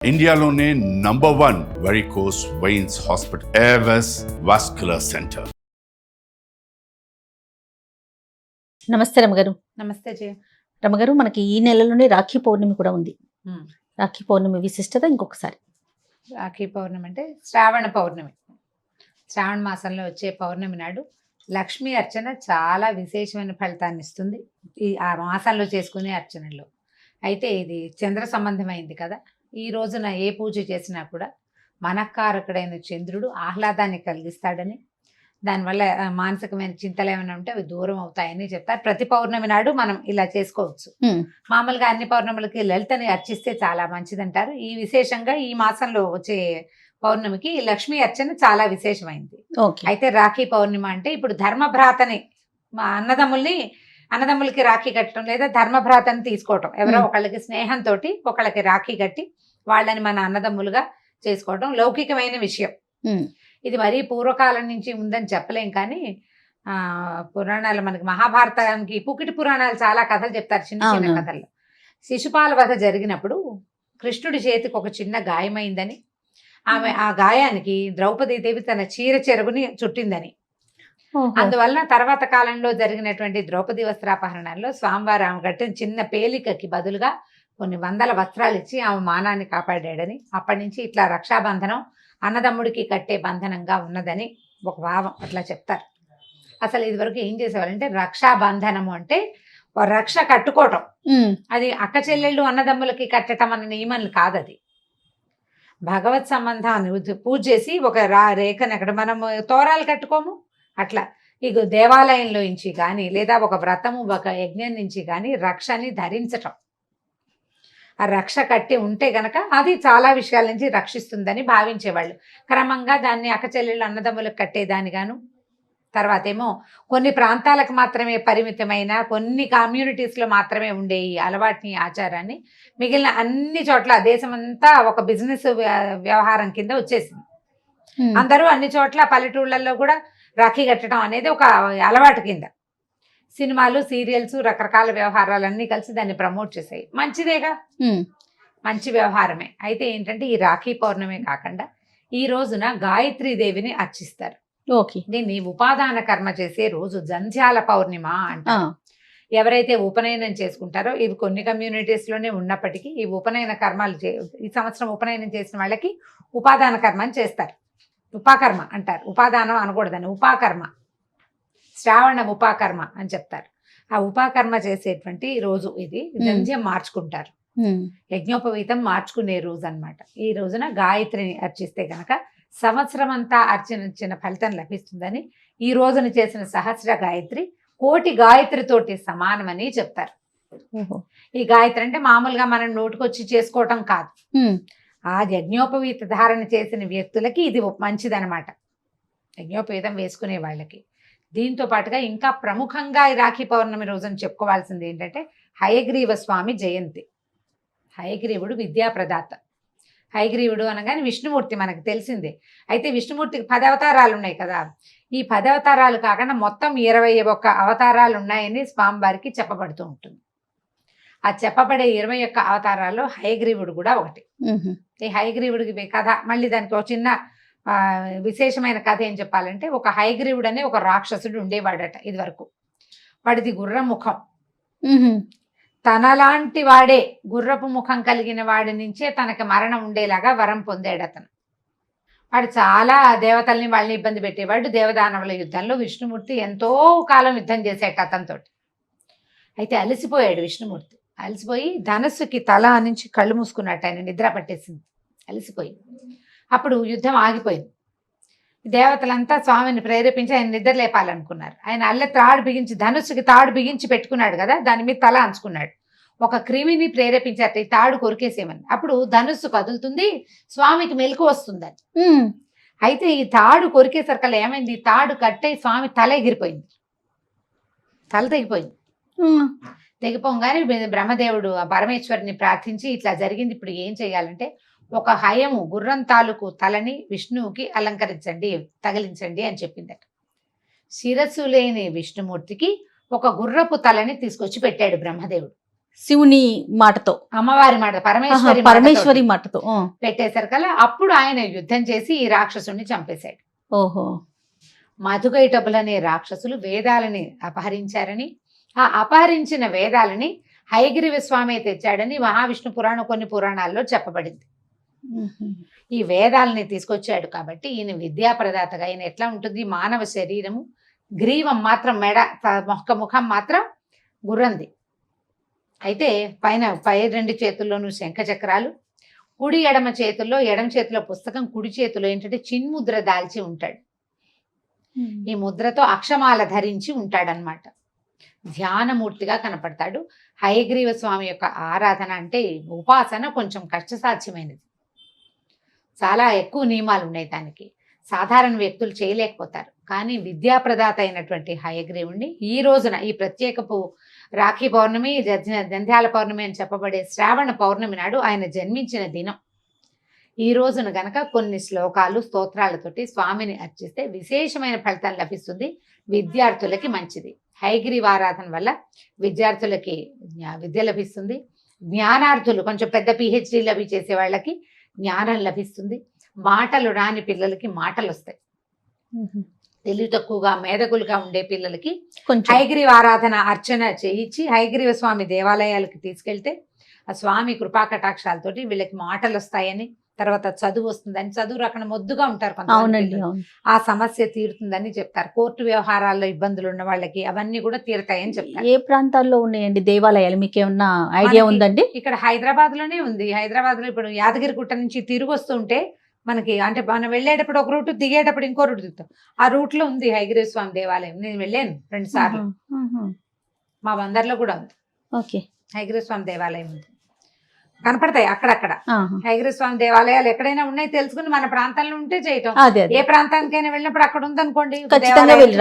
ఇండియాలోనే #1 varicose veins hospital Avis vascular centre. నమస్తే రమగారు. నమస్తే జయ. రమగారు, మనకి ఈ నెలలోనే రాఖీ పౌర్ణమి కూడా ఉంది. రాఖీ పౌర్ణమి విశిష్టత ఇంకొకసారి. రాఖీ పౌర్ణమి అంటే శ్రావణ పౌర్ణమి. శ్రావణ మాసంలో వచ్చే పౌర్ణమి నాడు లక్ష్మీ అర్చన చాలా విశేషమైన ఫలితాన్ని ఇస్తుంది ఆ మాసంలో చేసుకునే అర్చనలో. అయితే ఇది చంద్ర సంబంధమైంది కదా. ఈ రోజున ఏ పూజ చేసినా కూడా మనఃకారకుడైన చంద్రుడు ఆహ్లాదాన్ని కలిగిస్తాడని, దానివల్ల మానసికమైన చింతలు ఏమైనా ఉంటే అవి దూరం అవుతాయని చెప్తారు. ప్రతి పౌర్ణమి నాడు మనం ఇలా చేసుకోవచ్చు. మామూలుగా అన్ని పౌర్ణములకి లలితని అర్చిస్తే చాలా మంచిదంటారు. ఈ విశేషంగా ఈ మాసంలో వచ్చే పౌర్ణమికి లక్ష్మీ అర్చన చాలా విశేషమైంది. అయితే రాఖీ పౌర్ణిమ అంటే ఇప్పుడు ధర్మభ్రాతని, మా అన్నదమ్ములకి రాఖీ కట్టడం లేదా ధర్మభ్రాతని తీసుకోవటం, ఎవరో ఒకళ్ళకి స్నేహంతో ఒకళ్ళకి రాఖీ కట్టి వాళ్ళని మన అన్నదమ్ములుగా చేసుకోవడం లౌకికమైన విషయం. ఇది మరీ పూర్వకాలం నుంచి ఉందని చెప్పలేం, కానీ పురాణాలు మనకి మహాభారతానికి పుకిటి పురాణాలు చాలా కథలు చెప్తారు, చిన్న చిన్న కథలు. శిశుపాల వధ జరిగినప్పుడు కృష్ణుడి చేతికి ఒక చిన్న గాయమైందని, ఆమె ఆ గాయానికి ద్రౌపదీదేవి తన చీర చెరుగుని చుట్టిందని, అందువల్ల తర్వాత కాలంలో జరిగినటువంటి ద్రౌపది వస్త్రాపహరణలో స్వామివారు ఆమె కట్టిన చిన్న పేలికకి బదులుగా కొన్ని వందల వస్త్రాలు ఇచ్చి ఆమె మానాన్ని కాపాడాడని, అప్పటి నుంచి ఇట్లా రక్షాబంధనం అన్నదమ్ముడికి కట్టే బంధనంగా ఉన్నదని ఒక భావం అట్లా చెప్తారు. అసలు ఇది వరకు ఏం చేసేవాళ్ళంటే రక్షాబంధనము అంటే రక్ష కట్టుకోవటం, అది అక్క చెల్లెళ్ళు అన్నదమ్ములకి కట్టడం అన్న నియమాలు కాదు. అది భగవత్ సంబంధాన్ని పూజ చేసి ఒక రేఖను అక్కడ మనము తోరాలు కట్టుకోము అట్లా, ఇక దేవాలయంలో నుంచి కానీ లేదా ఒక వ్రతము ఒక యజ్ఞం నుంచి కానీ రక్షని ధరించటం, ఆ రక్ష కట్టి ఉంటే గనక అది చాలా విషయాల నుంచి రక్షిస్తుందని భావించేవాళ్ళు. క్రమంగా దాన్ని అక్కచెల్లెళ్ళు అన్నదమ్ములకు కట్టేదానిగాను, తర్వాత ఏమో కొన్ని ప్రాంతాలకు మాత్రమే పరిమితమైన కొన్ని కమ్యూనిటీస్లో మాత్రమే ఉండే ఈ అలవాటుని ఆచారాన్ని మిగిలిన అన్ని చోట్ల దేశమంతా ఒక బిజినెస్ వ్యవహారం కింద వచ్చేసింది. అందరూ అన్ని చోట్ల పల్లెటూళ్ళల్లో కూడా రాఖీ కట్టడం అనేది ఒక అలవాటు కింద. సినిమాలు, సీరియల్స్, రకరకాల వ్యవహారాలన్నీ కలిసి దాన్ని ప్రమోట్ చేసాయి. మంచిదేగా, మంచి వ్యవహారమే. అయితే ఏంటంటే ఈ రాఖీ పౌర్ణమే కాకుండా ఈ రోజున గాయత్రీదేవిని అర్చిస్తారు. దీన్ని ఉపాదాన కర్మ చేసే రోజు జంధ్యాల పౌర్ణిమ అంటారు. ఎవరైతే ఉపనయనం చేసుకుంటారో, ఇవి కొన్ని కమ్యూనిటీస్లోనే ఉన్నప్పటికీ ఈ ఉపనయన కర్మాలు ఈ సంవత్సరం ఉపనయనం చేసిన వాళ్ళకి ఉపాదాన కర్మ అని చేస్తారు. ఉపాకర్మ అంటారు, ఉపాదానం అనకూడదని, ఉపాకర్మ, శ్రావణ ఉపాకర్మ అని చెప్తారు. ఆ ఉపాకర్మ చేసేటువంటి రోజు ఇది. జంధ్యం మార్చుకుంటారు, యజ్ఞోపవీతం మార్చుకునే రోజు అన్నమాట. ఈ రోజున గాయత్రిని అర్చిస్తే గనక సంవత్సరం అంతా అర్చన ఫలితం లభిస్తుందని, ఈ రోజున చేసిన సహస్ర గాయత్రి కోటి గాయత్రితోటి సమానమని చెప్తారు. ఈ గాయత్రి అంటే మామూలుగా మనం నోటుకొచ్చి చేసుకోవటం కాదు, ఆ యజ్ఞోపవీత ధారణ చేసిన వ్యక్తులకి ఇది మంచిదనమాట, యజ్ఞోపవీతం వేసుకునే వాళ్ళకి. దీంతో పాటుగా ఇంకా ప్రముఖంగా ఈ రాఖీ పౌర్ణమి రోజున చెప్పుకోవాల్సింది ఏంటంటే హయగ్రీవ స్వామి జయంతి. హయగ్రీవుడు విద్యాప్రదాత. హయగ్రీవుడు అనగానే విష్ణుమూర్తి మనకు తెలిసిందే. అయితే విష్ణుమూర్తికి 10 అవతారాలు ఉన్నాయి కదా. ఈ 10 అవతారాలు కాకుండా మొత్తం 21 అవతారాలు ఉన్నాయని స్వామివారికి చెప్పబడుతూ ఉంటుంది. ఆ చెప్పబడే 21 అవతారాల్లో హయగ్రీవుడు కూడా ఒకటి. ఈ హయగ్రీవుడికి కథ, మళ్ళీ దానికి ఒక చిన్న విశేషమైన కథ ఏం చెప్పాలంటే, ఒక హయగ్రీవుడు అనే ఒక రాక్షసుడు ఉండేవాడట ఇది వరకు. వాడిది గుర్రం ముఖం. తనలాంటి వాడే గుర్రపు ముఖం కలిగిన వాడి నుంచే తనకి మరణం ఉండేలాగా వరం పొందాడు అతను. వాడు చాలా దేవతల్ని వాళ్ళని ఇబ్బంది పెట్టేవాడు. దేవదానవుల యుద్ధంలో విష్ణుమూర్తి ఎంతో కాలం యుద్ధం చేసేట అతనితో. అయితే అలసిపోయాడు విష్ణుమూర్తి. అలసిపోయి ధనస్సుకి తల నుంచి కళ్ళు మూసుకున్నట్టు, ఆయన నిద్ర పట్టేసింది అలసిపోయి. అప్పుడు యుద్ధం ఆగిపోయింది. దేవతలంతా స్వామిని ప్రేరేపించి ఆయన నిద్ర లేపాలనుకున్నారు. ఆయన తాడు బిగించి, ధనుస్సుకి తాడు బిగించి పెట్టుకున్నాడు కదా, దాని మీద తల అంచుకున్నాడు. ఒక క్రిమిని ప్రేరేపించారట ఈ తాడు కొరికేసేమని. అప్పుడు ధనుస్సు కదులుతుంది, స్వామికి మెలకు వస్తుందని. అయితే ఈ తాడు కొరికేసరికల్లా ఏమైంది, ఈ తాడు కట్టే స్వామి తల ఎగిరిపోయింది, తల తెగిపోయింది. తెగిపోగానే బ్రహ్మదేవుడు ఆ పరమేశ్వరుని ప్రార్థించి ఇట్లా జరిగింది, ఇప్పుడు ఏం చేయాలంటే ఒక హయము గుర్రం తాలూకు తలని విష్ణువుకి అలంకరించండి, తగిలించండి అని చెప్పిందట. శిరస్సు లేని విష్ణుమూర్తికి ఒక గుర్రపు తలని తీసుకొచ్చి పెట్టాడు బ్రహ్మదేవుడు. శివుని మాటతో, అమ్మవారి మాట, పరమేశ్వరి పరమేశ్వరి మాటతో పెట్టేసరికల్లా అప్పుడు ఆయన యుద్ధం చేసి ఈ రాక్షసుని చంపేశాడు. ఓహో. మధుకైటబులు అనే రాక్షసులు వేదాలని అపహరించారని, ఆ అపహరించిన వేదాలని హయగ్రీవ స్వామి తెచ్చాడని మహావిష్ణు పురాణం కొన్ని పురాణాల్లో చెప్పబడింది. ఈ వేదాలని తీసుకొచ్చాడు కాబట్టి ఈయన విద్యాప్రదాతగా. ఈయన ఎట్లా ఉంటుంది, మానవ శరీరము, గ్రీవం మాత్రం మెడ, ముఖం మాత్రం గుర్రంది. అయితే పై 2 చేతుల్లోనూ శంఖ చక్రాలు, కుడి ఎడమ చేతుల్లో, ఎడమ చేతిలో పుస్తకం, కుడి చేతిలో ఏంటంటే చిన్ముద్ర దాల్చి ఉంటాడు. ఈ ముద్రతో అక్షమాల ధరించి ఉంటాడనమాట. ధ్యానమూర్తిగా కనపడతాడు. హయగ్రీవ స్వామి యొక్క ఆరాధన అంటే ఉపాసన కొంచెం కష్టసాధ్యమైనది. చాలా ఎక్కువ నియమాలు ఉన్నాయి దానికి. సాధారణ వ్యక్తులు చేయలేకపోతారు. కానీ విద్యాప్రదాత అయినటువంటి హయగ్రీవుణ్ణి ఈ రోజున, ఈ ప్రత్యేకపు రాఖీ పౌర్ణమి, జంధ్యాల పౌర్ణమి అని చెప్పబడే శ్రావణ పౌర్ణమి నాడు ఆయన జన్మించిన దినం. ఈ రోజున గనక కొన్ని శ్లోకాలు, స్తోత్రాలతోటి స్వామిని అర్చిస్తే విశేషమైన ఫలితం లభిస్తుంది. విద్యార్థులకి మంచిది. హయగ్రీవ ఆరాధన వల్ల విద్యార్థులకి విద్య లభిస్తుంది. జ్ఞానార్థులు, కొంచెం పెద్ద పిహెచ్డీలు అవి చేసే వాళ్ళకి జ్ఞానం లభిస్తుంది. మాటలు రాని పిల్లలకి మాటలు వస్తాయి. తెలివి తక్కువగా, మేధకులుగా ఉండే పిల్లలకి హయగ్రీవ ఆరాధన అర్చన చేయించి హయగ్రీవ స్వామి దేవాలయాలకి తీసుకెళ్తే ఆ స్వామి కృపాకటాక్షాలతోటి వీళ్ళకి మాటలు వస్తాయని, తర్వాత చదువు వస్తుందని, చదువు రకం మొద్దుగా ఉంటారు కొంతమంది, ఆ సమస్య తీరుతుందని చెప్తారు. కోర్టు వ్యవహారాల్లో ఇబ్బందులు ఉన్న వాళ్ళకి అవన్నీ కూడా తీరుతాయని చెప్తారు. ఏ ప్రాంతాల్లో ఉన్నాయండి దేవాలయాలు, మీకు ఏమన్నా ఐడియా ఉందండి? ఇక్కడ హైదరాబాద్ లోనే ఉంది. హైదరాబాద్ లో ఇప్పుడు యాదగిరిగుట్ట నుంచి తిరిగి వస్తుంటే మనకి, అంటే మనం వెళ్ళేటప్పుడు ఒక రూట్, దిగేటప్పుడు ఇంకో రూట్ దిగుతాం. ఆ రూట్ లో ఉంది హయగ్రీవ స్వామి దేవాలయం. నేను వెళ్ళాను 2 సార్లు. మా బందర్లో కూడా ఉంది. ఓకే. హయగ్రీవ స్వామి దేవాలయం ఉంది, కనపడతాయి అక్కడక్కడ. హయగ్రీవ స్వామి దేవాలయాలు ఎక్కడైనా ఉన్నాయి తెలుసుకుని మన ప్రాంతంలో ఉంటే చేయటం. ఏ ప్రాంతానికైనా వెళ్ళినప్పుడు అక్కడ ఉందనుకోండి,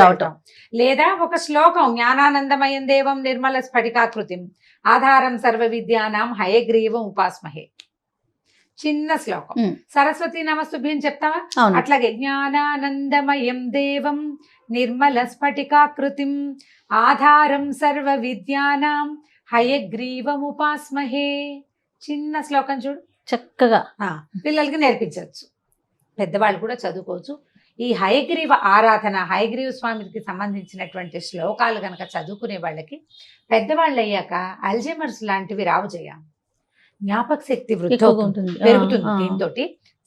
రావటం. లేదా ఒక శ్లోకం, జ్ఞానానందమయం దేవం నిర్మల స్ఫటికాకృతిం ఆధారం సర్వ విద్యానాం హయగ్రీవం ఉపాస్మహే. చిన్న శ్లోకం. సరస్వతి నమస్తుభ్యం చెప్తావా? అట్లాగే జ్ఞానానందమయం దేవం నిర్మల స్ఫటికాకృతిం ఆధారం సర్వ విద్యానాం హయగ్రీవం ఉపాస్మహే. చిన్న శ్లోకం చూడు, చక్కగా పిల్లలకి నేర్పించవచ్చు. పెద్దవాళ్ళు కూడా చదువుకోవచ్చు. ఈ హయగ్రీవ ఆరాధన, హయగ్రీవ స్వామికి సంబంధించినటువంటి శ్లోకాలు కనుక చదువుకునే వాళ్ళకి పెద్దవాళ్ళు అయ్యాక అల్జైమర్స్ లాంటివి రావు. జ్ఞాపక శక్తి వృద్ధి పెరుగుతుంది. దీంతో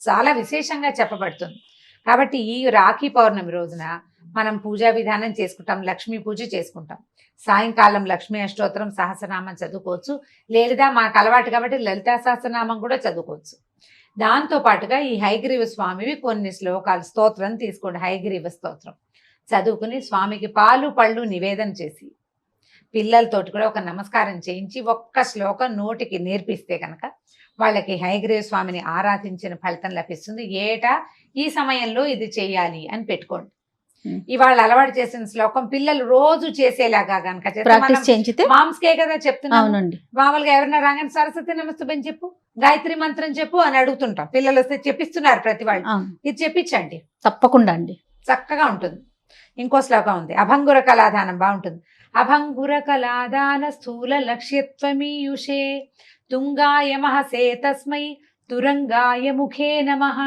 చాలా విశేషంగా చెప్పబడుతుంది. కాబట్టి ఈ రాఖీ పౌర్ణమి రోజున మనం పూజా విధానం చేసుకుంటాం. లక్ష్మీ పూజ చేసుకుంటాం. సాయంకాలం లక్ష్మీ అష్టోత్తరం, సహస్రనామం చదువుకోవచ్చు. లేదా మాకు అలవాటు కాబట్టి లలితా సహస్రనామం కూడా చదువుకోవచ్చు. దాంతో పాటుగా ఈ హయగ్రీవ స్వామివి కొన్ని శ్లోకాలు, స్తోత్రం తీసుకోండి. హయగ్రీవ స్తోత్రం చదువుకుని స్వామికి పాలు పళ్ళు నివేదన చేసి పిల్లలతోటి కూడా ఒక నమస్కారం చేయించి ఒక్క శ్లోకం నోటికి నేర్పిస్తే కనుక వాళ్ళకి హయగ్రీవ స్వామిని ఆరాధించిన ఫలితం లభిస్తుంది. ఏటా ఈ సమయంలో ఇది చేయాలి అని పెట్టుకోండి. ఇవాళ అలవాటు చేసిన శ్లోకం పిల్లలు రోజు చేసేలాగా కనుక మామ్స్కే కదా చెప్తున్నాను. మామూలుగా ఎవరైనా రాగానే సరస్వతి నమస్తే చెప్పు, గాయత్రి మంత్రం చెప్పు అని అడుగుతుంటాం. పిల్లలు వస్తే చెప్పిస్తున్నారు ప్రతి వాళ్ళు. ఇది చెప్పించండి తప్పకుండా అండి, చక్కగా ఉంటుంది. ఇంకో శ్లోకం ఉంది, అభంగుర కళాదానం, బాగుంటుంది. అభంగుర కళాదాన స్థూల లక్ష్యత్వమీయుషే తుంగాయ మహసే తస్మై తురంగాయ ముఖే నమః.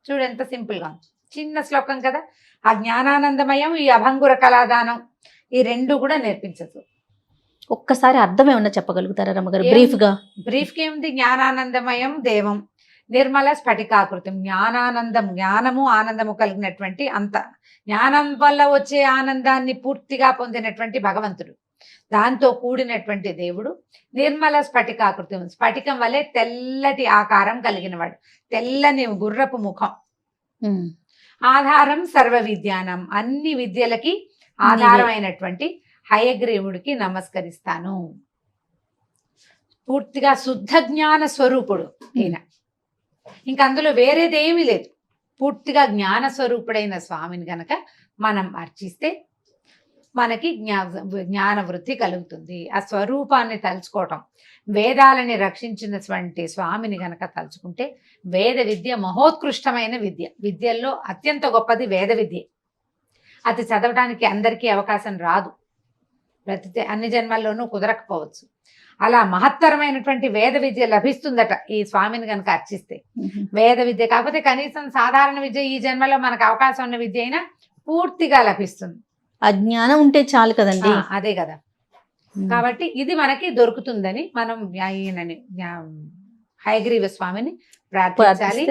చూడు ఎంత సింపుల్ గా, చిన్న శ్లోకం కదా. ఆ జ్ఞానానందమయం, ఈ అభంగుర కళాదానం, ఈ 2 కూడా నేర్పించదు. ఒక్కసారి అర్థం ఏమన్నా చెప్పగలుగుతారా రమ్మగారు? బ్రీఫ్ గా ఏముంది? జ్ఞానానందమయం దేవం నిర్మల స్ఫటికాకృతం. జ్ఞానానందం, జ్ఞానము ఆనందము కలిగినటువంటి, అంత జ్ఞానం వల్ల వచ్చే ఆనందాన్ని పూర్తిగా పొందినటువంటి భగవంతుడు, దాంతో కూడినటువంటి దేవుడు. నిర్మల స్ఫటికాకృతం, స్ఫటికం వల్లే తెల్లటి ఆకారం కలిగిన వాడు, తెల్లని గుర్రపు ముఖం. ఆధారం సర్వ విద్యానం, అన్ని విద్యలకి ఆధారమైనటువంటి హయగ్రీవుడికి నమస్కరిస్తాను. పూర్తిగా శుద్ధ జ్ఞాన స్వరూపుడు ఈయన. ఇంకా అందులో వేరేదేమీ లేదు. పూర్తిగా జ్ఞాన స్వరూపుడైన స్వామిని గనక మనం అర్చిస్తే మనకి జ్ఞాన వృద్ధి కలుగుతుంది. ఆ స్వరూపాన్ని తలుచుకోవటం, వేదాలని రక్షించినటువంటి స్వామిని గనక తలుచుకుంటే, వేద విద్య మహోత్కృష్టమైన విద్య. విద్యల్లో అత్యంత గొప్పది వేద విద్య. అది చదవడానికి అందరికీ అవకాశం రాదు. అన్ని జన్మల్లోనూ కుదరకపోవచ్చు. అలా మహత్తరమైనటువంటి వేద విద్య లభిస్తుందట ఈ స్వామిని కనుక అర్చిస్తే. వేద విద్య కాకపోతే కనీసం సాధారణ విద్య ఈ జన్మలో మనకు అవకాశం ఉన్న విద్య అయినా పూర్తిగా లభిస్తుంది. అజ్ఞానం ఉంటే చాలు కదండి. అదే కదా. కాబట్టి ఇది మనకి దొరుకుతుందని మనం ఈయనని హయగ్రీవ స్వామిని ప్రార్థించాలి,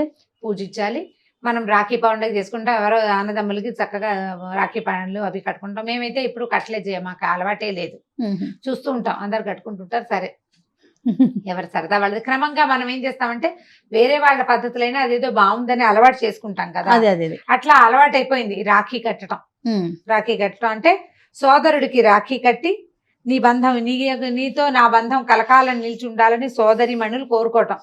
పూజించాలి. మనం రాఖీ పౌండరీ చేసుకుంటాం, ఎవరో అన్నదమ్ములకి చక్కగా రాఖీ పండ్లు అవి కట్టుకుంటాం. మేమైతే ఇప్పుడు కట్టలేదు, మాకు అలవాటే లేదు. చూస్తూ ఉంటాం, అందరు కట్టుకుంటుంటారు. సరే, ఎవరి సరదా వాళ్ళది. క్రమంగా మనం ఏం చేస్తామంటే వేరే వాళ్ళ పద్ధతులైనా అదేదో బాగుందని అలవాటు చేసుకుంటాం కదా. అట్లా అలవాటు అయిపోయింది రాఖీ కట్టడం. రాఖీ కట్టడం అంటే సోదరుడికి రాఖీ కట్టి నీ బంధం నీతో నా బంధం కలకాలని నిలిచి ఉండాలని సోదరి మణులు కోరుకోవటం.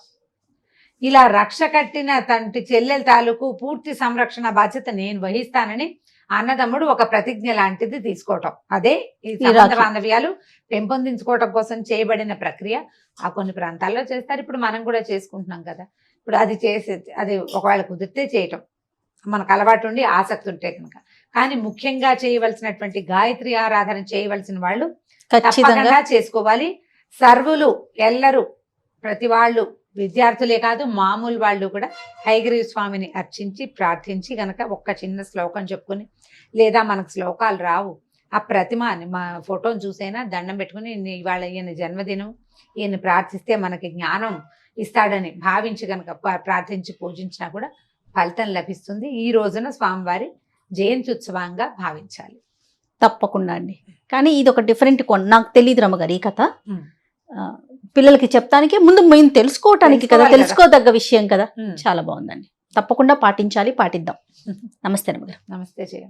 ఇలా రక్ష కట్టిన తండ్రి చెల్లెల తాలూకు పూర్తి సంరక్షణ బాధ్యత నేను వహిస్తానని అన్నదమ్ముడు ఒక ప్రతిజ్ఞ లాంటిది తీసుకోవటం. అదే ఈ సంబంధ బాంధవ్యాలు పెంపొందించుకోవటం కోసం చేయబడిన ప్రక్రియ. ఆ కొన్ని ప్రాంతాల్లో చేస్తారు, ఇప్పుడు మనం కూడా చేసుకుంటున్నాం కదా. ఇప్పుడు అది ఒకవేళ కుదిరితే చేయటం, మనకు అలవాటు ఉండి ఆసక్తి ఉంటే కనుక. కానీ ముఖ్యంగా చేయవలసినటువంటి గాయత్రి ఆరాధన చేయవలసిన వాళ్ళు తప్పకుండా చేసుకోవాలి. సర్వులు ఎల్లరూ, ప్రతి వాళ్ళు, విద్యార్థులే కాదు మామూలు వాళ్ళు కూడా హయగ్రీవ స్వామిని అర్చించి ప్రార్థించి గనక ఒక్క చిన్న శ్లోకం చెప్పుకొని, లేదా మనకు శ్లోకాలు రావు, ఆ ప్రతిమని మా ఫోటోని చూసైనా దండం పెట్టుకుని ఇవాళ ఈయన జన్మదినం, ఈయన ప్రార్థిస్తే మనకి జ్ఞానం ఇస్తాడని భావించి గనక ప్రార్థించి పూజించినా కూడా ఫలితం లభిస్తుంది. ఈ రోజున స్వామివారి జయంతి ఉత్సవంగా భావించాలి. తప్పకుండా అండి. కానీ ఇది ఒక డిఫరెంట్ నాకు తెలియదు రమ్మగారు ఈ కథ. పిల్లలకి చెప్తానికి ముందు మేము తెలుసుకోవటానికి కదా, తెలుసుకోదగ్గ విషయం కదా. చాలా బాగుందండి. తప్పకుండా పాటించాలి, పాటిద్దాం. నమస్తే రమ్మగారు. నమస్తే.